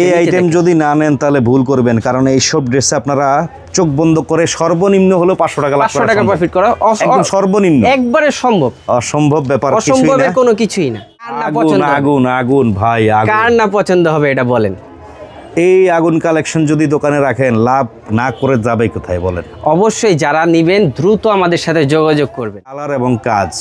এই আইটেম যদি না নেন তাহলে ভুল করবেন, কারণ এই সব ড্রেসে আপনারা চোখ বন্ধ করে সর্বনিম্ন হলো 500 টাকা লাভ করা, 500 টাকা প্রফিট করা একদম সর্বনিম্ন, একবারে সম্ভব। অসম্ভব ব্যাপার কিছুই না, অসম্ভবের কোনো কিছুই না। আগুন আগুন আগুন ভাই, আগুন। কার না পছন্দ হবে এটা বলেন? এই আগুন কালেকশন যদি দোকানে রাখেন লাভ না করে যাবে কোথায় বলেন? অবশ্যই যারা নেবেন দ্রুত আমাদের সাথে যোগাযোগ করবেন। কালার এবং কাজ,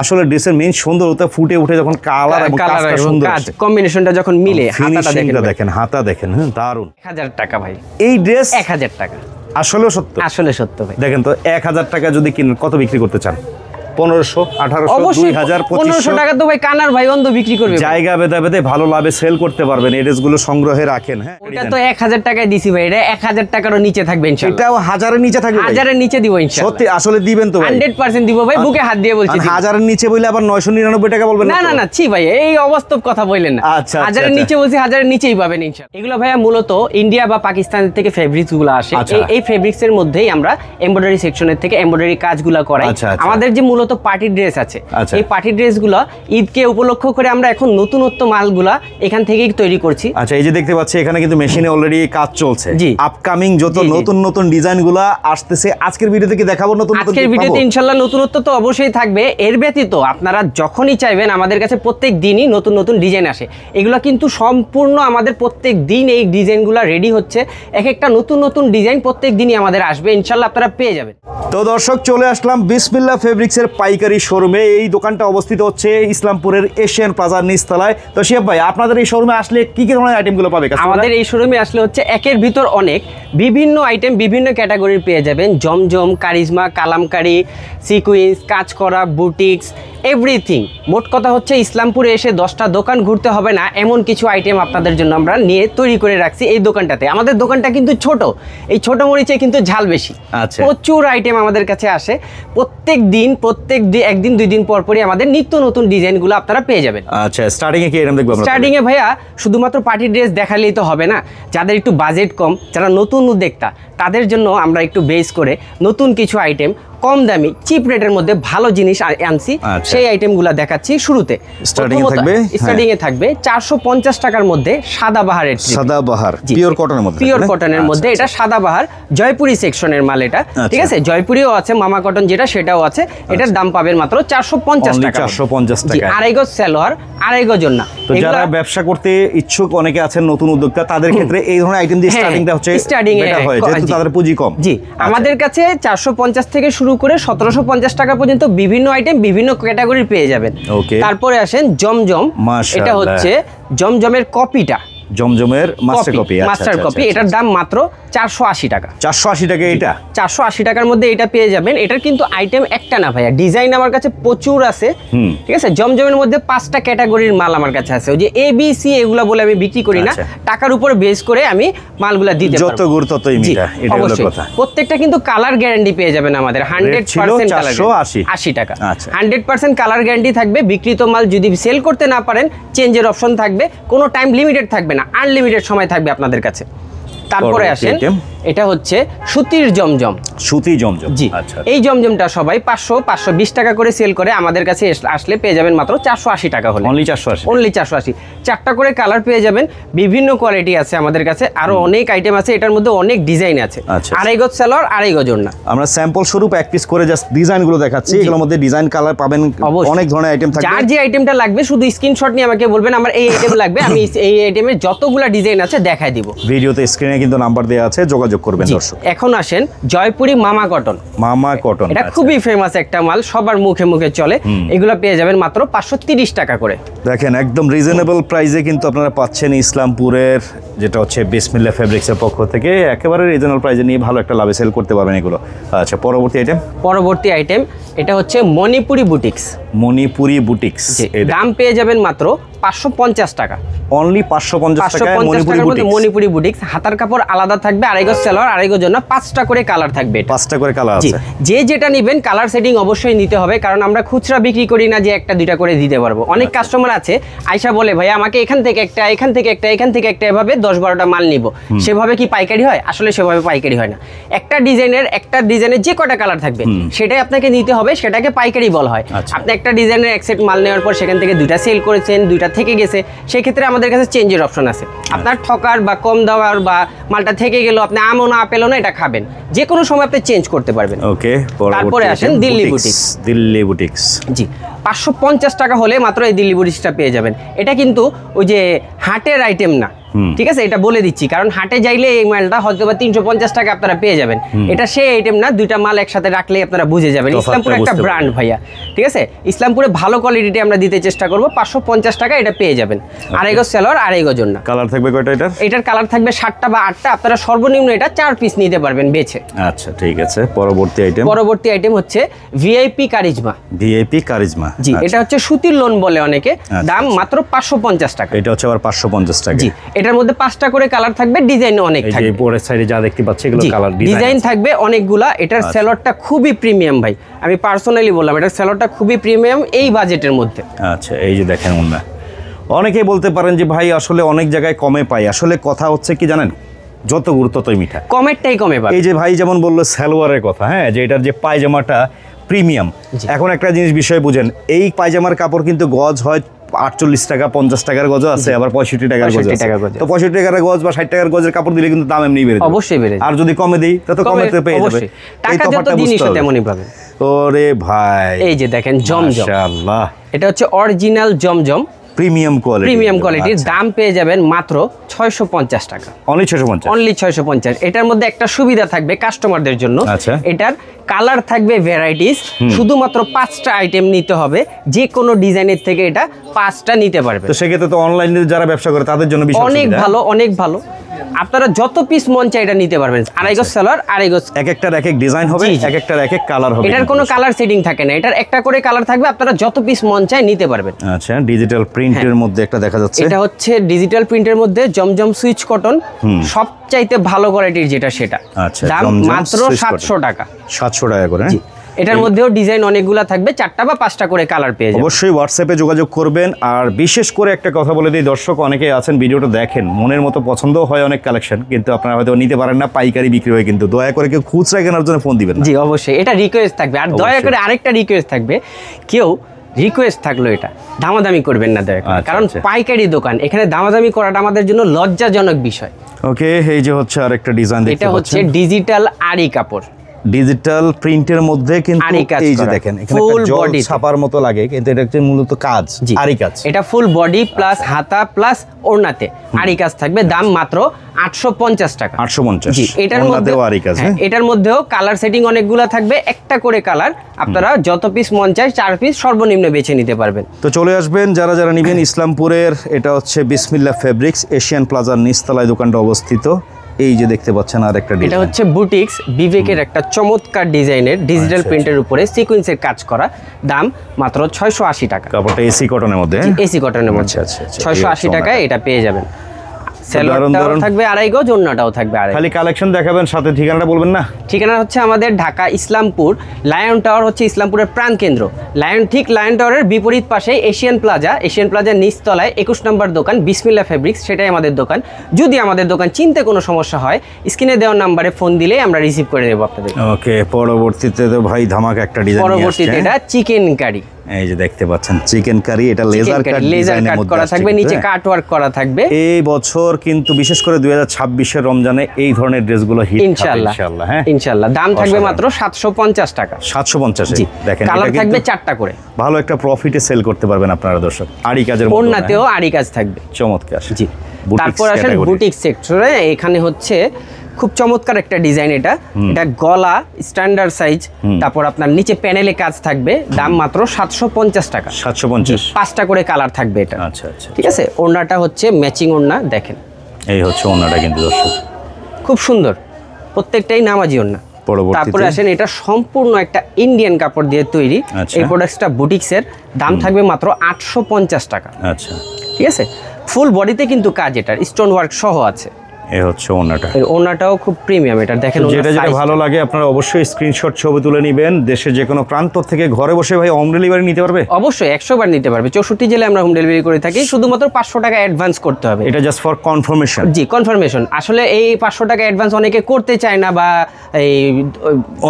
আসলে ড্রেসের মেইন সুন্দরতা ফুটে উঠে যখন কালার এবং কাজটা সুন্দর আসে, কম্বিনেশনটা যখন মিলে, হাতাটা দেখেন, হাতা দেখেন, হ্যাঁ দারুন। 1000 টাকা ভাই, এই ড্রেস 1000 টাকা, আসলেও সত্য, আসলে সত্য ভাই। দেখেন তো 1000 টাকা যদি কিনেন কত বিক্রি করতে চান? 1500, 1800, 2000, 1500 টাকা তো ভাই কানার ভাই অন্ধ বিক্রি করবে। জায়গা বেদা বেদে ভালো লাভে সেল করতে পারবেন, এই ড্রেসগুলো সংগ্রহে রাখেন। হ্যাঁ, ওটা তো 1000 টাকায় দিছি ভাই, এটা 1000 টাকারও নিচে থাকবে ইনশাআল্লাহ। এটাও 1000 এর নিচে থাকবে, 1000 এর নিচে দিব ইনশাআল্লাহ। সত্যি আসলে দিবেন তো ভাই? 100% দিব ভাই, বুকে হাত দিয়ে বলছি। 1000 এর নিচে বলে আবার 999 টাকা বলবেন না? না না ছি ভাই, এই অবাস্তব কথা বললেন না। আচ্ছা, 1000 এর নিচে বলছি, 1000 এর নিচেই পাবেন ইনশাআল্লাহ। এগুলো ভাইয়া মূলত ইন্ডিয়া বা পাকিস্তান থেকে ফেব্রিক্স গুলো আসে। এই ফেব্রিক্স এর মধ্যেই আমরা এমব্রয়ডারি সেকশনের থেকে এমব্রয়ডারি কাজগুলো করাই। আমাদের যে মূলত পার্টি ড্রেস আছে, এই পার্টি ড্রেসগুলো ঈদকে উপলক্ষ করে আমরা এখন নতুনত্ব মালগুলা এখান থেকেই তৈরি করছি। আচ্ছা, এই যে দেখতে পাচ্ছি এখানে কিন্তু মেশিনে অলরেডি কাজ চলছে। জি, আপকামিং যত নতুন নতুন ডিজাইনগুলো আসতেছে আজকের ভিডিওতে কি দেখাবো? আজকের ভিডিওতে ইনশাআল্লাহ নতুনত্ব তো অবশ্যই থাকবে। এর ব্যতীত আপনারা যখনই চাইবেন আমাদের কাছে প্রত্যেক দিনই নতুন নতুন ডিজাইন আসে। এগুলো কিন্তু সম্পূর্ণ আমাদের প্রত্যেক দিন এই ডিজাইনগুলো রেডি হচ্ছে। এক একটা নতুন নতুন ডিজাইন প্রত্যেক দিনই আমাদের আসবে, ইনশাআল্লাহ আপনারা পেয়ে যাবেন। তো দর্শক, চলে আসলাম বিসমিল্লাহ ফেব্রিক্সের পাইকারি শোরুমে। এই দোকানটা অবস্থিত হচ্ছে ইসলামপুরের এশিয়ান প্লাজার নিচতলায়। তো শিহাব ভাই, আপনাদের এই শোরুমে আসলে কি কি ধরনের আইটেমগুলো পাবে? আমাদের এই শোরুমে আসলে হচ্ছে একের ভিতর অনেক বিভিন্ন আইটেম বিভিন্ন ক্যাটাগরির পেয়ে যাবেন। জমজম, কারিজমা, কালামকারি, সিকুয়েন্স, কাজ করা, বুটিক্স, এভরিথিং। মোট কথা হচ্ছে ইসলামপুরে এসে 10টা দোকান ঘুরতে হবে না, এমন কিছু আইটেম আপনাদের জন্য আমরা নিয়ে তৈরি করে রাখছি এই দোকানটাতে। আমাদের দোকানটা কিন্তু ছোট, এই ছোট মরিচে কিন্তু ঝাল বেশি। প্রচুর আইটেম আমাদের কাছে আসে প্রত্যেক দিন, একদিন 2 দিন পর পরই আমাদের নিত্য নতুন ডিজাইনগুলো আপনারা পেয়ে যাবেন। আচ্ছা, স্টার্টিং এ কি আইটেম দেখব আমরা? স্টার্টিং এ ভাইয়া শুধুমাত্র পার্টি ড্রেস দেখালেই তো হবে না, যাদের একটু বাজেট কম, যারা নতুন উদ্যোক্তা, তাদের জন্য আমরা একটু বেস করে নতুন কিছু আইটেম কম দামি চিপ রেটের মধ্যে ভালো জিনিস আনছি। সেই আইটেমগুলো দেখাচ্ছি। শুরুতে স্টার্টিং এ থাকবে 450 টাকার মধ্যে সাদাবাহারের, সাদাবাহার পিওর কটনের মধ্যে, পিওর কটনের মধ্যে। এটা সাদাবাহার জয়পুরি সেকশনের মাল এটা, ঠিক আছে? জয়পুরিও আছে, মামা কটন যেটা সেটাও আছে। এটার দাম পাবেন মাত্র 450 টাকা। 450 টাকা, আড়াই গজ সালোয়ার, আড়াই গজ ওড়না। তো যারা ব্যবসা করতে ইচ্ছুক অনেকে আছেন নতুন উদ্যোক্তা, তাদের ক্ষেত্রে এই ধরনের আইটেম দিয়ে স্টার্টিংটা হচ্ছে বেটার হয়, যেহেতু তাদের পুঁজি কম। জি, আমাদের কাছে 450 থেকে শুরু করে 1750 টাকা পর্যন্ত বিভিন্ন আইটেম বিভিন্ন ক্যাটাগরির পেয়ে যাবেন। তারপরে আসেন জমজম। এটা হচ্ছে জমজমের কপিটা, জমজমের মাস্টার কপি। মাস্টার কপি, এটার দাম মাত্র 480 টাকা। 480 টাকা এটা? 480 টাকার মধ্যে এটা পেয়ে যাবেন। এটার কিন্তু আইটেম একটা না ভাইয়া, ডিজাইন আমার কাছে প্রচুর আছে, ঠিক আছে? জমজমের মধ্যে 5টা ক্যাটাগরির মাল আমার কাছে আছে। ওই যে এ বি সি এগুলা বলে আমি বিক্রি করি না, টাকার উপর বেস করে আমি মালগুলা দিতে পারবো। যত গুরুত্ব ততই মিটা, এটা হলো কথা। প্রত্যেকটা কিন্তু কালার গ্যারান্টি পেয়ে যাবেন আমাদের 100% কালার, 480 টাকা। 100% কালার গ্যারান্টি থাকবে। বিক্রিত মাল যদি সেল করতে না পারেন চেঞ্জের অপশন থাকবে, কোনো টাইম লিমিটেড থাকবে না, আনলিমিটেড সময় থাকবে আপনাদের কাছে। তারপরে আসেন, এটা হচ্ছে সুতির জমজম। সুতি জমজম, জি। এই জমজমটা সবাই 500-520 টাকা করে সেল করে, আমাদের কাছে আসলে পেয়ে যাবেন মাত্র 480 টাকা হলে। Only 480, only 480। 4টা করে কালার পেয়ে যাবেন, বিভিন্ন কোয়ালিটি আছে আমাদের কাছে, আরো অনেক আইটেম আছে, এটার মধ্যে অনেক ডিজাইন আছে। আড়াই গজ সালোয়ার, আড়াই গজ ওড়না। আমরা স্যাম্পল স্বরূপ এক পিস করে জাস্ট ডিজাইনগুলো দেখাচ্ছি। এগুলোর মধ্যে ডিজাইন কালার পাবেন, অনেক ধরনের আইটেম থাকবে। যার যে আইটেমটা লাগবে শুধু স্ক্রিনশট নিয়ে আমাকে বলবেন আমার এই আইটেম লাগবে, আমি এই আইটেমের যতগুলা ডিজাইন আছে দেখাই দিব। ভিডিওতে স্ক্রিনে কিন্তু নাম্বার দেওয়া আছে, যোগাযোগ করবেন দর্শক। এখন আসেন জয়পুরি মামা কটন। মামা কটন, এটা খুবই ফেমাস একটা মাল, সবার মুখে মুখে চলে। এগুলো পেয়ে যাবেন মাত্র 530 টাকা করে। দেখেন একদম রিজনেবল প্রাইসে কিন্তু আপনারা পাচ্ছেন ইসলামপুরের, যেটা হচ্ছে বিসমিল্লাহ ফেব্রিক্সের পক্ষ থেকে একেবারে রিজনেবল প্রাইসে নিয়ে ভালো একটা লাভে সেল করতে পারবেন এগুলো। আচ্ছা, পরবর্তী আইটেম এটা হচ্ছে মণিপুরি বুটিক্স। মণিপুরি বুটিক্স, দাম পেয়ে যাবেন মাত্র 550 টাকা। অনলি 550 টাকায় মণিপুরি বুটিক্স। হাতার কাপড় আলাদা থাকবে, আড়াই গজ সালোয়ার, আড়াই গজ ওড়না, 5টা করে কালার থাকবে। 5টা করে কালার আছে। যে যেটা নেবেন কালার সেটিং অবশ্যই নিতে হবে, কারণ আমরা খুচরা বিক্রি করি না যে একটা দুইটা করে দিতে পারবো। অনেক কাস্টমার আছে আয়শা বলে ভাই আমাকে এখান থেকে একটা, এখান থেকে একটা, এখান থেকে একটা, এভাবে 10-12টা মাল নিব, সেভাবে কি পাইকারি হয়? আসলে সেভাবে পাইকারি হয় না। একটা ডিজাইনের যে কটা কালার থাকবে সেটাই আপনাকে নিতে হবে, সেটাকে পাইকারি বলা হয়। আপনি একটা ডিজাইনের এক সেট মাল নেওয়ার পর সেখান থেকে 2টা সেল করেছেন, 2টা থেকে গেছে, সেক্ষেত্রে আমাদের কাছে চেঞ্জের অপশন আছে। আপনার ঠকার বা কম দেওয়ার বা মালটা থেকে গেল, আপনি আমও না আপেলও না এটা খাবেন, যে কোনো সময় আপনি চেঞ্জ করতে পারবেন। ওকে, তারপরে আসেন দিল্লি বুটিক্স। জি, 550 টাকা হলে মাত্র এই দিল্লি বুটিক্সটা পেয়ে যাবেন। এটা কিন্তু ওই যে হাটের আইটেম না, ঠিক আছে, এটা বলে দিচ্ছি, কারণ হাটে যাইলে এই মালটা হয়তো বা 350 টাকা আপনারা পেয়ে যাবেন। এটা সেই আইটেম না, 2টা মাল একসাথে রাখলে আপনারা বুঝে যাবেন। ইসলামপুর একটা ব্র্যান্ড ভাইয়া, ঠিক আছে, ইসলামপুরে ভালো কোয়ালিটিতে আমরা দিতে চেষ্টা করব। 550 টাকা এটা পেয়ে যাবেন। আড়াই গজ সালোয়ার, আড়াই গজ ওড়না। কালার থাকবে কয়টা এটার কালার থাকবে 7টা বা 8টা। আপনারা সর্বনিম্ন এটা 4 পিস নিতে পারবেন বেছে। আচ্ছা, ঠিক আছে। পরবর্তী আইটেম হচ্ছে ভিআইপি কারিজমা। জি, এটা হচ্ছে সুতির লোন বলে অনেকে। দাম মাত্র 550 টাকা। এটা হচ্ছে আবার 550 টাকা। জি, এটার মধ্যে 5টা করে কালার থাকবে, ডিজাইন অনেক থাকবে। এই পরের সাইডে যা দেখতে পাচ্ছি এগুলো কালার ডিজাইন থাকবে অনেকগুলা। এটার সেলরটা খুবই প্রিমিয়াম ভাই, আমি পার্সোনালি বললাম, এটার সেলরটা খুবই প্রিমিয়াম এই বাজেটের মধ্যে। আচ্ছা, এই যে দেখেন ওন্না। অনেকেই বলতে পারেন যে ভাই আসলে অনেক জায়গায় কমে পাই, আসলে কথা হচ্ছে কি জানেন, যত গুরুত্ব ততই মিঠা, কমেরটাই কমে পাবে। এই যে ভাই যেমন বললো সালোয়ারের কথা, হ্যাঁ, যে এটার যে পায়জামাটা প্রিমিয়াম। এখন একটা জিনিস বিষয় বুঝেন, এই পায়জামার কাপড় কিন্তু গজ হয় 48 টাকা, 50 টাকার গজ আছে, আবার 65 টাকার গজ আছে। তো 65 টাকার গজ বা 60 টাকার গজের কাপড় দিলে কিন্তু দাম এমনি বেড়ে যাবে, অবশ্যই বেড়ে যাবে। আর যদি কমে দেই তত কমেতে পেয়ে যাবে। টাকা যত জিনিস তেমনই পাবে। ওরে ভাই, এই যে দেখেন জমজম, মাশাআল্লাহ, এটা হচ্ছে অরিজিনাল জমজম, প্রিমিয়াম কোয়ালিটির। দাম পেয়ে যাবেন মাত্র 650 টাকা। অনলি 650। এটার মধ্যে একটা সুবিধা থাকবে কাস্টমারদের জন্য। এটার কালার থাকবে ভ্যারাইটিস, শুধুমাত্র 5টা আইটেম নিতে হবে, যে কোনো ডিজাইনের থেকে এটা 5টা নিতে পারবে। তো সেক্ষেত্রে তো অনলাইনে যারা ব্যবসা করে তাদের জন্য অনেক ভালো, অনেক ভালো। আপনারা যত পিস মন চাই এটা নিতে পারবেন। আড়াই গজ সালোয়ার, আড়াই গজ, এক একটার এক এক ডিজাইন হবে, এক একটার এক এক কালার হবে। এটার কোনো কালার সেটিং থাকে না, এটার একটা করে কালার থাকবে, আপনারা যত পিস মন চাই নিতে পারবেন। আচ্ছা, ডিজিটাল প্রিন্টের মধ্যে একটা দেখা যাচ্ছে, এটা হচ্ছে ডিজিটাল প্রিন্টের মধ্যে জমজম সুইচ কটন, সবচাইতে ভালো কোয়ালিটির যেটা সেটা। দাম মাত্র 700 টাকা। 700 টাকা করে। এটার মধ্যেও ডিজাইন অনেকগুলা থাকবে, 4টা বা 5টা করে কালার পেয়ে যাবেন। অবশ্যই হোয়াটসঅ্যাপে যোগাযোগ করবেন। আর বিশেষ করে একটা কথা বলে দিই, দর্শক অনেকে আছেন ভিডিওটা দেখেন, মনের মতো পছন্দও হয় অনেক কালেকশন, কিন্তু আপনারা হয়তো নিতে পারেন না, পাইকারি বিক্রি হয়, কিন্তু দয়া করে কেউ খুচরা কেনার জন্য ফোন দিবেন না। জি, অবশ্যই এটা রিকোয়েস্ট থাকবে। আর দয়া করে আরেকটা রিকোয়েস্ট থাকবে, কেউ রিকোয়েস্ট থাকলো এটা দামাদামি করবেন না দয়া করে, কারণ পাইকারি দোকান, এখানে দামাদামি করাটা আমাদের জন্য লজ্জাজনক বিষয়। ওকে, এই যে হচ্ছে আরেকটা ডিজাইন দেখতে পাচ্ছেন, এটা হচ্ছে ডিজিটাল আরি কাপড়, ডিজিটাল প্রিন্টের মধ্যে, কিন্তু এই যে দেখেন এখানে একটা জল ছাপার মতো লাগে, কিন্তু এটা হচ্ছে মূলত কাজ, আরি কাজ। এটা ফুল বডি প্লাস হাতা প্লাস ওড়নাতে আরি কাজ থাকবে। দাম মাত্র 850 টাকা। 850। জি, এটার মধ্যে আরি কাজ, এটার মধ্যেও কালার সেটিং অনেকগুলো থাকবে, একটা করে কালার, আপনারা যত পিস মন চাই 4 পিস সর্বনিম্ন বেছে নিতে পারবেন। তো চলে আসবেন যারা যারা নেবেন ইসলামপুরের, এটা হচ্ছে বিসমিল্লাহ ফেব্রিক্স, এশিয়ান প্লাজার নিচতলায় দোকানটা অবস্থিত। এই যে দেখতে পাচ্ছেন আর একটা ডিজাইন, এটা হচ্ছে বুটিক্স বিবেকের একটা চমৎকার ডিজাইনের ডিজিটাল প্রিন্টের উপরে সিকোয়েন্সের কাজ করা। দাম মাত্র 680 টাকা। কাপড়টা এসি কটনের মধ্যে, এসি কটনের মধ্যে। 680 টাকায় এটা পেয়ে যাবেন। সেলোয়ারটাও থাকবে আড়াই গজ, ওড়নাটাও থাকবে আড়াই। খালি কালেকশন দেখাবেন, সাথে ঠিকানাটা বলবেন না? ঠিকানা হচ্ছে আমাদের ঢাকা ইসলামপুর, লায়ন টাওয়ার হচ্ছে ইসলামপুরের প্রাণকেন্দ্র। লায়ন টাওয়ারের বিপরীত পাশে এশিয়ান প্লাজার নিচতলায় 21 নম্বর দোকান বিসমিল্লাহ ফেব্রিক্স, সেটাই আমাদের দোকান। যদি আমাদের দোকান চিনতে কোনো সমস্যা হয়, স্ক্রিনে দেওয়া নাম্বারে ফোন দিলে আমরা রিসিভ করে দেবো আপনাদের। ওকে, পরবর্তীতে তো ভাই ধামাকা একটা ডিজাইন, পরবর্তীতে এটা চিকেন কারি। এই যে দেখতে পাচ্ছেন চিকেন কারি, এটা লেজার কাট করা থাকবে, নিচে কাট ওয়ার্ক করা থাকবে। এই বছর কিন্তু বিশেষ করে 2026 এর রমজানে এই ধরনের ড্রেসগুলো হিট ইনশাআল্লাহ। হ্যাঁ, ইনশাআল্লাহ। দাম থাকবে মাত্র 750 টাকা। 750। দেখেন কালার থাকবে 4টা করে, ভালো একটা প্রফিটে সেল করতে পারবেন আপনারা দর্শক। আরি কাজের মধ্যে, ওড়নাতেও আরি কাজ থাকবে, চমৎকার। জি, তারপর আসেন বুটিক সেক্টরে। এখানে হচ্ছে খুব চমৎকার একটা ডিজাইন, এটা গলা স্ট্যান্ডার্ড সাইজ, তারপর আপনার নিচে প্যানেলে কাজ থাকবে। দাম মাত্র 750 টাকা। 750। 5টা করে কালার থাকবে এটা। আচ্ছা আচ্ছা, ঠিক আছে। ওড়নাটা হচ্ছে ম্যাচিং ওড়না, দেখেন এই হচ্ছে ওড়নাটা, কিন্তু দর্শক খুব সুন্দর, প্রত্যেকটাই নামাজি ওড়না। তারপরে আসেন, এটা সম্পূর্ণ একটা ইন্ডিয়ান কাপড় দিয়ে তৈরি। এই প্রোডাক্টটা বুটিক্সের, দাম থাকবে মাত্র 850 টাকা। আচ্ছা, ঠিক আছে। ফুল বডিতে কিন্তু কাজ, এটার স্টোন ওয়ার্ক সহ আছে। এ হচ্ছে ওন্নাটা। এর ওন্নাটাও খুব প্রিমিয়াম, এটা দেখেন যেটা যেটা ভালো লাগে আপনারা অবশ্যই স্ক্রিনশট ছবি তুলে নেবেন। দেশের যে কোনো প্রান্ত থেকে ঘরে বসে ভাই হোম ডেলিভারি নিতে পারবে? অবশ্যই 100 বার নিতে পারবে। 64 জেলায় আমরা হোম ডেলিভারি করে থাকি, শুধুমাত্র 500 টাকা অ্যাডভান্স করতে হবে। এটা just for confirmation. G, confirmation. আসলে এই 500 টাকা অ্যাডভান্স অনেকে করতে চায় না, বা এই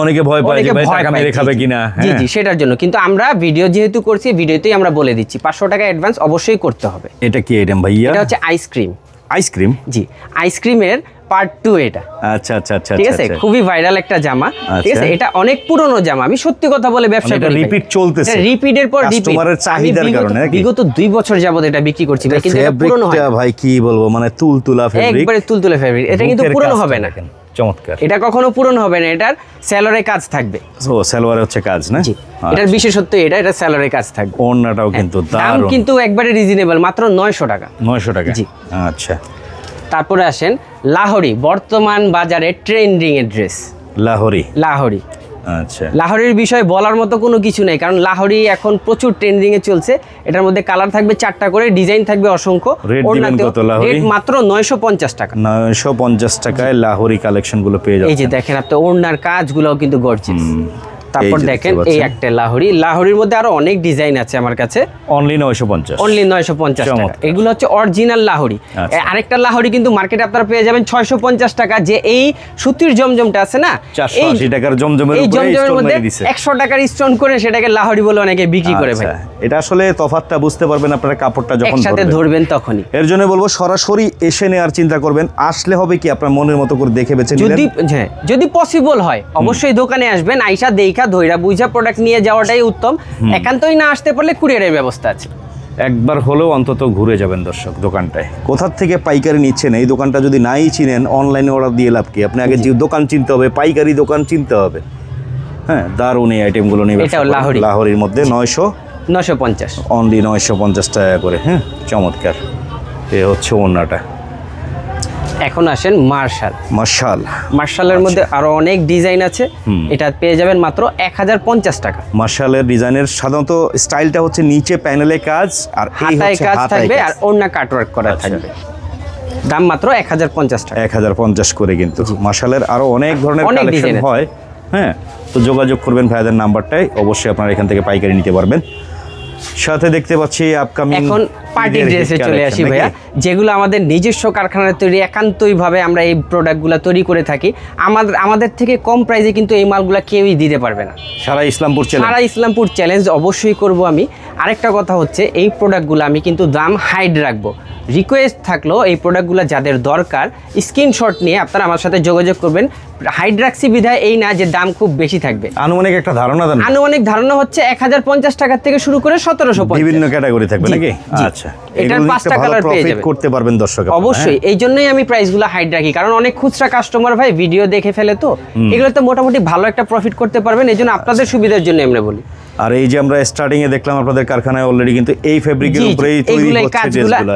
অনেকে ভয় পায় যে ভাই টাকা মেরে খাবে কিনা। জি জি, সেটার জন্য কিন্তু আমরা ভিডিও যেহেতু করছি, ভিডিওতেই আমরা বলে দিচ্ছি 500 টাকা অ্যাডভান্স অবশ্যই করতে হবে। এটা কি আইটেম ভাইয়া? এটা হচ্ছে আইসক্রিম। আইসক্রিম? জি, আইসক্রিমের পার্ট 2 এটা। আচ্ছা আচ্ছা আচ্ছা, ঠিক আছে, খুবই ভাইরাল একটা জামা। ঠিক আছে, এটা অনেক পুরনো জামা, আমি সত্যি কথা বলে ব্যবসা করি, রিপিট চলতেছে, রিপিটের পর রিপিট, কাস্টমারের চাহিদার কারণে বিগত 2 বছর যাবত এটা বিক্রি করছি, কিন্তু এটা পুরনো হয় না ভাই। কি বলবো, মানে তুলতুলা ফেব্রিক, একবারে তুলতুলে ফেব্রিক। এটা কিন্তু পুরনো হবে না, চমৎকার। এটা কখনো পুরনো হবে না, এটার সেলরে কাজ থাকবে। ও, সেলরে হচ্ছে কাজ না? জি, এটার বিশেষত্ব এটা সেলরে কাজ থাকবে। ওন্নাটাও কিন্তু দাম দারুণ, কিন্তু একবারে রিজনেবল, মাত্র 900 টাকা। 900 টাকা? জি। আচ্ছা, তারপরে আসেন লাহোরি, বর্তমান বাজারে ট্রেন্ডিং এর ড্রেস। লাহোরি? লাহোরি, আচ্ছা। লাহোরির বিষয়ে বলার মতো কোনো কিছু নেই, কারণ লাহোরি এখন প্রচুর ট্রেন্ডিং এ চলছে। এটার মধ্যে কালার থাকবে 4টা করে, ডিজাইন থাকবে অসংখ্য। রেট দিবেন কত লাহোরি? রেট মাত্র 950 টাকা। 950 টাকায় লাহোরি কালেকশন গুলো পেয়ে যাবেন। এই যে দেখেন, আপনি ওড়নার কাজগুলোও কিন্তু গর্জিয়াস। তারপর দেখেন এই একটা লাহোরি, লাহোরির মধ্যে আরো অনেক ডিজাইন আছে আমার কাছে। অনলি 950? অনলি 950 টাকা। এগুলো হচ্ছে অরিজিনাল লাহোরি। আরেকটা লাহোরি কিন্তু মার্কেটে আপনারা পেয়ে যাবেন 650 টাকা, যে এই সুতির জমজমটা আছে না, 480 টাকার জমজমের উপরে জমজমের স্টোন মধ্যে মেরে দিছে। 100 টাকার স্টোন করে সেটাকে লাহোরি বলে অনেকে বিক্রি করে ভাই। এটা আসলে তফাৎটা বুঝতে পারবেন আপনারা কাপড়টা যখন একসাথে ধরবেন তখনই। এর জন্য বলবো সরাসরি এসে নেওয়ার চিন্তা করবেন। আসলে হবে কি আপনার মনের মতো করে দেখে বেছে নিলেন। যদি পসিবল হয় অবশ্যই দোকানে আসবেন, আইসা দেখা ধইরা বুঝা প্রোডাক্ট নিয়ে যাওয়াটাই উত্তম। একান্তই না আসতে পারলে কুরিয়ারের ব্যবস্থা আছে। একবার হলেও অন্তত ঘুরে যাবেন দর্শক দোকানটায়। কোথা থেকে পাইকারি নিচ্ছেন এই দোকানটা যদি নাই চিনেন, অনলাইনে অর্ডার দিয়ে লাভ কি? আপনি আগে দোকান চিনতে হবে, পাইকারি দোকান চিনতে হবে। হ্যাঁ, দারুণ এই আইটেমগুলো নিয়ে এটা লাহোরি, লাহোরির মধ্যে 950 অনলি 950 টাকা করে। হ্যাঁ, চমৎকার। এ হচ্ছে ওন্নাটা। এখন আসেন মার্শাল। মার্শালের মধ্যে আরো অনেক ডিজাইন আছে, এটা পেয়ে যাবেন মাত্র 1050 টাকা। মার্শালের ডিজাইনের সাধারণত স্টাইলটা হচ্ছে নিচে প্যানেলে কাজ আর হাতায় কাজ থাকবে, আর ওড়না কাটওয়ার্ক করা থাকবে। দাম মাত্র 1050 টাকা। 1050 করে। কিন্তু মার্শালের আরো অনেক ধরনের কালেকশন হয়। হ্যাঁ, তো যোগাযোগ করবেন ভাইদের নাম্বারটাই, অবশ্যই আপনারা এখান থেকে পাইকারি নিতে পারবেন। সাথে দেখতে পাচ্ছি আপকামিং এখন পার্টি ড্রেসে চলে আসি ভাইয়া, যেগুলো আমাদের নিজস্ব কারখানায় তৈরি, একান্তইভাবে আমরা এই প্রোডাক্টগুলো তৈরি করে থাকি। আমাদের থেকে কম প্রাইসে কিন্তু এই মালগুলো কেউই দিতে পারবে না। সারা ইসলামপুর চ্যালেঞ্জ অবশ্যই করব আমি। আরেকটা কথা হচ্ছে, এই প্রোডাক্টগুলো আমি কিন্তু দাম হাইড রাখবো। রিকোয়েস্ট থাকলো এই প্রোডাক্টগুলো যাদের দরকার স্ক্রিনশট নিয়ে আপনারা আমার সাথে যোগাযোগ করবেন। হাইড্রাক্সি বিধায় এই না যে দাম খুব বেশি থাকবে। আনুমানিক একটা ধারণা দেন। আনুমানিক ধারণা হচ্ছে 1050 টাকা থেকে শুরু করে 1750। বিভিন্ন ক্যাটাগরি থাকবে নাকি? আচ্ছা, এটার 5টা কালার পেয়ে যাবেন, করতে পারবেন দর্শক। অবশ্যই এই জন্যই আমি প্রাইসগুলো হাইড রাখি, কারণ অনেক খুচরা কাস্টমার ভাই ভিডিও দেখে ফেলে, তো এগুলো তো মোটামুটি ভালো একটা প্রফিট করতে পারবেন। এই জন্য আপনাদের সুবিধার জন্য আমরা বলি। আর এই যে আমরা স্টার্টিং এ দেখলাম আপনাদের কারখানায় অলরেডি কিন্তু এই ফেব্রিকের উপরেই তৈরি হচ্ছে ড্রেসগুলো।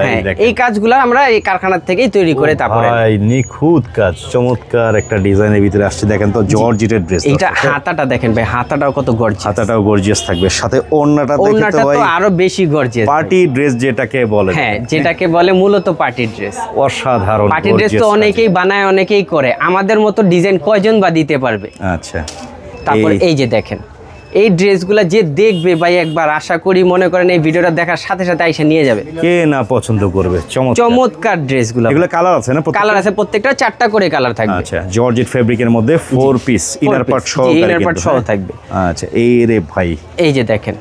এই কাজগুলো আমরা এই কারখানা থেকেই তৈরি করে তারপরে ভাই নিখুঁত কাজ, চমৎকার একটা ডিজাইনের ভিতরে আসছে। দেখেন তো জর্জেটের ড্রেস। এটা হাতাটা দেখেন ভাই, হাতাটাও কত গর্জিয়াস। হাতাটাও গর্জিয়াস থাকবে, সাথে ওড়নাটা দেখতে তো ভাই আরো বেশি গর্জিয়াস। পার্টি ড্রেস যেটাকে বলে, হ্যাঁ, যেটাকে বলে মূলত পার্টি ড্রেস। অসাধারণ পার্টি ড্রেস তো অনেকেই বানায়, অনেকেই করে। আমাদের মতো ডিজাইন কয়জন বা দিতে পারবে? আচ্ছা, তারপর এই যে দেখেন এই ড্রেসগুলো যে দেখবে ভাই একবার, আশা করি মনে করেন এই ভিডিওটা দেখার সাথে সাথে আইসা নিয়ে যাবে। কে না পছন্দ করবে? চমৎকার ড্রেসগুলো। এগুলো কালার আছে না? কালার আছে, প্রত্যেকটা 4টা করে কালার থাকবে। আচ্ছা, জর্জেট ফেব্রিকের মধ্যে 4 পিস ইনার পার্ট সহ থাকবে। আচ্ছা, এই রে ভাই, এই যে দেখেন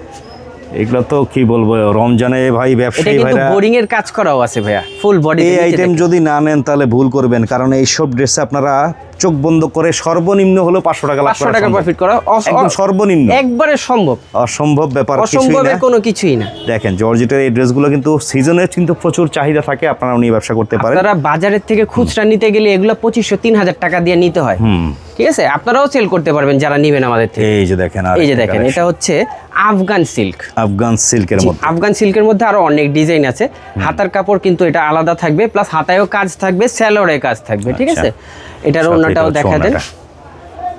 এগুলো তো কি বলবো, রমজানে ভাই ব্যবসায়ী ভাইরা বোরিং এর কাজ করাও আছে ভাইয়া, ফুল বডি। এই আইটেম যদি না নেন তাহলে ভুল করবেন, কারণ এই সব ড্রেসে আপনারা চোখ বন্ধ করে সর্বনিম্ন হলো 500 টাকা লাভ করা, 500 টাকা প্রফিট করা একদম সর্বনিম্ন, একবারে সম্ভব। অসম্ভব ব্যাপার, অসম্ভবের কোনো কিছুই না। দেখেন জর্জেটের এই ড্রেসগুলো কিন্তু সিজনে কিন্তু প্রচুর চাহিদা থাকে, আপনারা নিয়ে ব্যবসা করতে পারেন। আপনারা বাজারের থেকে খুচরা নিতে গেলে এগুলো 2500-3000 টাকা দিয়ে নিতে হয়। ঠিক আছে, আপনারাও সেল করতে পারবেন যারা নেবেন আমাদের থেকে। এই যে দেখেন, এটা হচ্ছে আফগান সিল্ক। আফগান সিল্কের মধ্যে আরো অনেক ডিজাইন আছে। হাতার কাপড় কিন্তু এটা আলাদা থাকবে, প্লাস হাতায়ও কাজ থাকবে, স্যালোরে কাজ থাকবে। ঠিক আছে, এটার ওড়নাটাও দেখা দেন।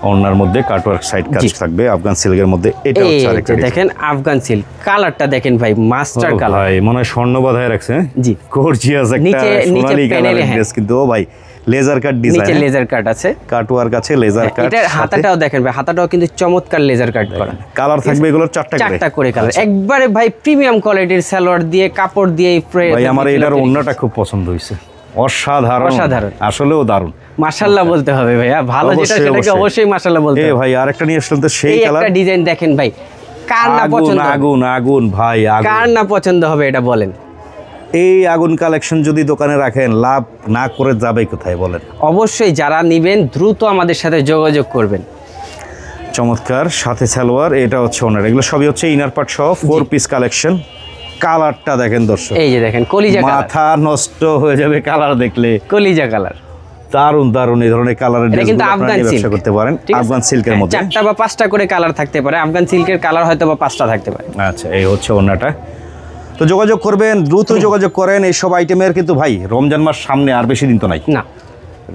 ওড়নার মধ্যে কাটওয়ার্ক সাইড কাজ থাকবে আফগান সিল্কের মধ্যে। এটা হচ্ছে আরেকটা দেখেন আফগান সিল্ক, কালারটা দেখেন ভাই, মাস্টার কালার। ভাই মনে হয় স্বর্ণ বাঁধায় রাখছে। জি, গর্জিয়াস একটা সোনালী কালারের ড্রেস। কিন্তু ও ভাই লেজার কাট ডিজাইন, নিচে লেজার কাট আছে, কাটওয়ার্ক আছে, লেজার কাট। এটা হাতাটাও দেখেন ভাই, হাতাটাও কিন্তু চমৎকার লেজার কাট করা। কালার থাকবে এগুলোর চারটা করে কালার, একবারে ভাই প্রিমিয়াম কোয়ালিটির সালোয়ার দিয়ে কাপড় দিয়ে ভাই আমার এটার ওন্নাটা খুব পছন্দ হইছে, অসাধারণ আসলেও দারুণ। মাশাআল্লাহ বলতে হবে ভাইয়া, ভালো যেটা সেটাকে অবশ্যই মাশাআল্লাহ বলতে হবে। ভাই আরেকটা নিয়ে আসলাম তো, সেই কালার, একটা ডিজাইন দেখেন ভাই, কার না পছন্দ, আগুন আগুন ভাই, কার না পছন্দ হবে এটা বলেন। এই আগুন কালেকশন যদি দোকানে রাখেন লাভ না করে যাবে কোথায় বলেন? অবশ্যই যারা নেবেন দ্রুত আমাদের সাথে যোগাযোগ করবেন। চমৎকার সাথে সালোয়ার, এটা হচ্ছে ওনার, এগুলো সবই হচ্ছে ইনার পার্ট সহ 4 পিস কালেকশন। কালারটা দেখেন দর্শক, এই যে দেখেন কলিজা কালার, মাথা নষ্ট হয়ে যাবে কালার দেখলে, কলিজা কালার, দারুন দারুন। এই ধরনের কালারের এটা কিন্তু আফগান ব্যবসা করতে পারেন, আফগান সিল্কের মধ্যে 4টা বা 5টা করে কালার থাকতে পারে, আফগান সিল্কের কালার হয়তো বা 5টা থাকতে পারে। আচ্ছা, এই হচ্ছে ওনাটা। তো যোগাযোগ করবেন, দ্রুত যোগাযোগ করেন এইসব আইটেমের। কিন্তু ভাই রমজান মাস সামনে, আর বেশি দিন তো নাই না,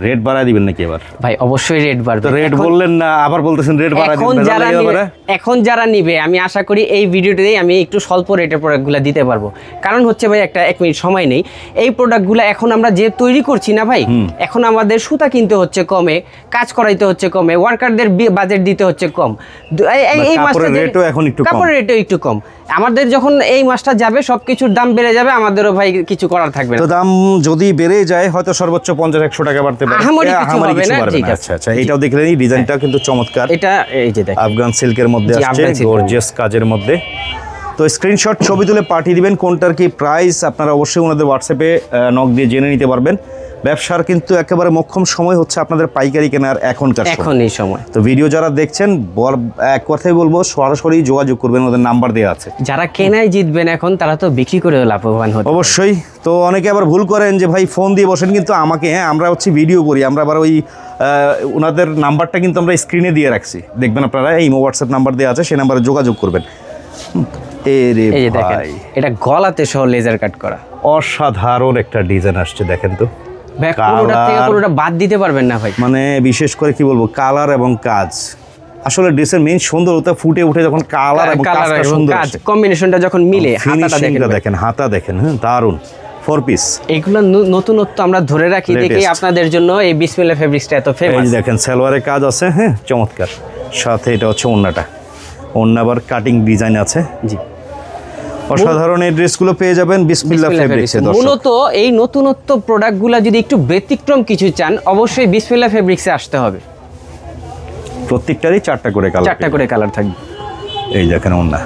রেট বাড়ায় দিবেন নাকি এবার? ভাই অবশ্যই রেট বাড়বে। তো রেট বললেন না, আবার বলতেছেন রেট বাড়ায় দিবেন। এখন যারা নিবে আমি আশা করি এই ভিডিওতেই আমি একটু স্বল্প রেটের প্রোডাক্টগুলো দিতে পারবো। কারণ হচ্ছে ভাই এক মিনিট সময় নেই, এই প্রোডাক্টগুলো এখন আমরা যে তৈরি করছি না ভাই, এখন আমাদের সুতা কিনতে হচ্ছে কমে, কাজ করাইতে হচ্ছে কমে, ওয়ার্কারদের বাজেট দিতে হচ্ছে কম, এই মাসটা রেটও এখন একটু কম, কাপড়ের রেটও একটু কম। আমাদের যখন এই মাসটা যাবে সবকিছুর দাম বেড়ে যাবে, আমাদেরও ভাই কিছু করার থাকবে না। তো দাম যদি বেড়ে যায় হয়তো সর্বোচ্চ 50-100 টাকা বাড়তে পারে, আহামরি কিছু হবে না। ঠিক আছে, আচ্ছা আচ্ছা, এটাও দেখলেন, এই ডিজাইনটা কিন্তু চমৎকার। এটা এই যে দেখেন আফগান সিল্কের মধ্যে আসছে, গর্জিয়াস কাজের মধ্যে। তো স্ক্রিনশট ছবি তুলে পাঠিয়ে দিবেন কোনটার কি প্রাইস, আপনারা অবশ্যই ওনাদের হোয়াটসঅ্যাপে নক দিয়ে জেনে নিতে পারবেন। ব্যবসার কিন্তু একেবারে মোক্ষম সময় হচ্ছে আপনাদের পাইকারি কেনার এখনই সময়। তো ভিডিও যারা দেখছেন, এক কথাই বলবো সরাসরি যোগাযোগ করবেন, ওদের নাম্বার দেওয়া আছে। যারা কেনায় জিতবেন এখন, তারা তো বিক্রি করে লাভবান হবে অবশ্যই। তো অনেকে আবার ভুল করেন যে ভাই ফোন দিয়ে বসেন, কিন্তু আমাকে, হ্যাঁ আমরা হচ্ছে ভিডিও করি, আমরা আবার ওই ওনাদের নাম্বারটা কিন্তু আমরা স্ক্রিনে দিয়ে রাখছি, দেখবেন আপনারা, এই হোয়াটসঅ্যাপ নাম্বার দেওয়া আছে, সেই নাম্বারে যোগাযোগ করবেন। এই যে দেখেন, এটা গলাতে সহ লেজার কাট করা, অসাধারণ একটা ডিজাইন আসছে, দেখেন তো। পুরোটা বাদ দিতে পারবেন না ভাই, মানে বিশেষ করে কি বলবো, কালার এবং কাজ, আসলে ড্রেসের মেইন সৌন্দর্যতা ফুটে উঠে যখন কালার এবং কাজটা সুন্দর আসে, কম্বিনেশনটা যখন মিলে, হাতাটা দেখেন, হাতা দেখেন, হ্যাঁ দারুন, 4 পিস। এগুলো নতুনত্ব আমরা ধরে রাখি দেখে আপনাদের জন্য এই বিসমিল্লাহ ফেব্রিক্সটা এত ফেমাস। এই দেখেন সালোয়ারের কাজ আছে, হ্যাঁ চমৎকার, সাথে এটা হচ্ছে ওন্নাটা, ওন্না আবার কাটিং ডিজাইন আছে। জি, অসাধারণ এই ড্রেসগুলো পেয়ে যাবেন বিসমিল্লাহ ফেব্রিক্সে। মূলত এই নতুনত্ব প্রোডাক্টগুলো যদি একটু ব্যতিক্রম কিছু চান, অবশ্যই বিসমিল্লাহ ফেব্রিক্সে আসতে হবে। প্রত্যেকটারই 4টা করে কালার থাকবে। এই দেখেন ওন্না,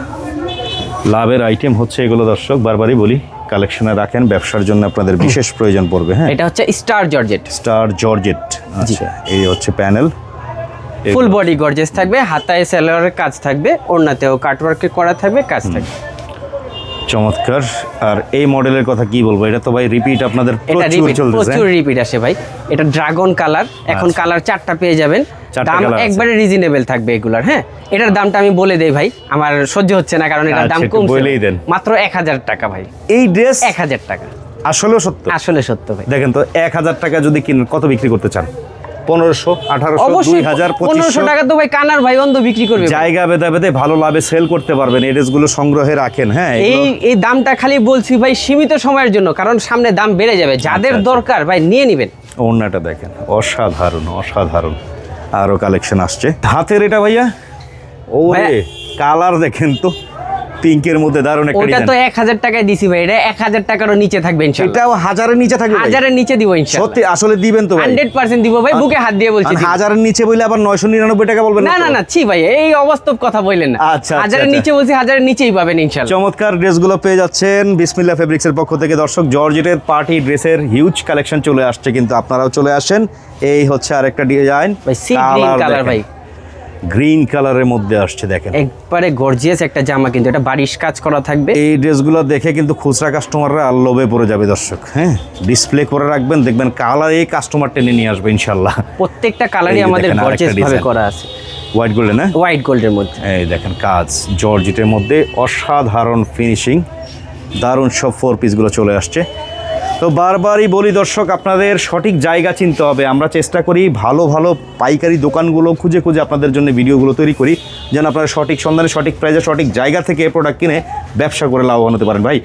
লাভের আইটেম হচ্ছে এগুলো দর্শক, বারবারই বলি, কালেকশনে রাখেন, ব্যবসার জন্য আপনাদের বিশেষ প্রয়োজন পড়বে। হ্যাঁ, এটা হচ্ছে স্টার জর্জেট। আচ্ছা, এই হচ্ছে প্যানেল, ফুল বডি গর্জিয়াস থাকবে, হাতায় সালোয়ারের কাজ থাকবে, ওড়নাতেও কাটওয়ার্কে করা থাকবে, কাজ থাকবে, চমৎকার। আর এই মডেলের কথা কি বলবো, এটা তো ভাই রিপিট আপনাদের প্রচুর রিপিট আসে ভাই। এটা ড্রাগন কালার, এখন কালার 4টা পেয়ে যাবেন, দাম একবারে রিজনেবল থাকবে এগুলার। হ্যাঁ, এটার দামটা আমি বলে দেই ভাই, আমার সহ্য হচ্ছে না, কারণ এটার দাম কম, মাত্র 1000 টাকা ভাই। এই ড্রেস 1000 টাকা, আসলে সত্য ভাই। দেখেন তো, 1000 টাকা যদি কিনেন কত বিক্রি করতে চান? 1500, 1800, 2000, 2500 টাকা তো ভাই কানার ভাই অন্ধ বিক্রি করবে। জায়গা ভেদে ভালো লাভে সেল করতে পারবেন, এই ড্রেসগুলো সংগ্রহে রাখেন। হ্যাঁ, এই দামটা খালি বলছি ভাই সীমিত সময়ের জন্য, কারণ সামনে দাম বেড়ে যাবে, যাদের দরকার ভাই নিয়ে নেবেন। ওড়নাটা দেখেন, অসাধারণ। আরো কালেকশন আসছে হাতের, এটা ভাইয়া ওরে কালার দেখেন তো, পিঙ্কের মধ্যে দারুণ একটা ডিজাইন। ওটা তো 1000 টাকায় দিছি ভাই, এটা 1000 টাকারও নিচে থাকবে ইনশাআল্লাহ। এটাও 1000 এর নিচে থাকবে, 1000 এর নিচে দিব ইনশাআল্লাহ। সত্যি আসলে দিবেন তো ভাই? 100% দিব ভাই, বুকে হাত দিয়ে বলছি। 1000 এর নিচে বইলে আবার 999 টাকা বলবেন না, ছি ভাই, এই অবাস্তব কথা বললেন না। আচ্ছা, 1000 এর নিচে বলছি, 1000 এর নিচেই পাবেন ইনশাআল্লাহ। চমৎকার ড্রেসগুলো পেয়ে যাচ্ছেন বিসমিল্লাহ ফেব্রিক্সের পক্ষ থেকে। দর্শক, জর্জেটের পার্টি ড্রেসের হিউজ কালেকশন চলে আসছে, কিন্তু আপনারাও চলে আসেন। এই হচ্ছে আরেকটা ডিজাইন ভাই, সি গ্রিন কালার ভাই, গ্রিন কালারের মধ্যে আসছে, দেখেন একবারে গর্জিয়াস একটা জামা, কিন্তু এটা বারিশ কাজ করা থাকবে। এই ড্রেসগুলো দেখে কিন্তু খুচরা কাস্টমাররা লোভে পড়ে যাবে দর্শক। হ্যাঁ, ডিসপ্লে করে রাখবেন, দেখবেন কালার এই কাস্টমার টেনে নিয়ে আসবে ইনশাআল্লাহ। প্রত্যেকটা কালারই আমাদের গর্জিয়াস ভাবে করা আছে, হোয়াইট গোল্ডে না, হোয়াইট গোল্ডের মধ্যে। এই দেখেন কাজ, জর্জেটের মধ্যে অসাধারণ ফিনিশিং, দারুণ সব 4 পিসগুলো চলে আসছে। তো বারবারই বলি দর্শক, আপনাদের সঠিক জায়গা চিনতে হবে। আমরা চেষ্টা করি ভালো ভালো পাইকারি দোকানগুলো খুঁজে খুঁজে আপনাদের জন্য ভিডিওগুলো তৈরি করি, যেন আপনারা সঠিক সন্ধানে সঠিক প্রাইজে সঠিক জায়গা থেকে প্রোডাক্ট কিনে ব্যবসা করে লাভবান হতে পারেন। ভাই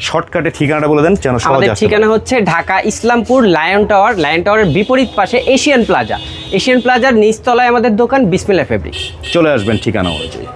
শর্টকাটে ঠিকানাটা বলে দেন যেন সহজে আমাদের আসতে ঠিকানা পারে। হচ্ছে Dhaka Islampur lion tower, lion টাওয়ারের বিপরীত পাশে এশিয়ান প্লাজা, এশিয়ান প্লাজার নিচতলায় আমাদের দোকান বিসমিল্লাহ ফেব্রিক্স। চলে আসবেন ঠিকানা অনুযায়ী।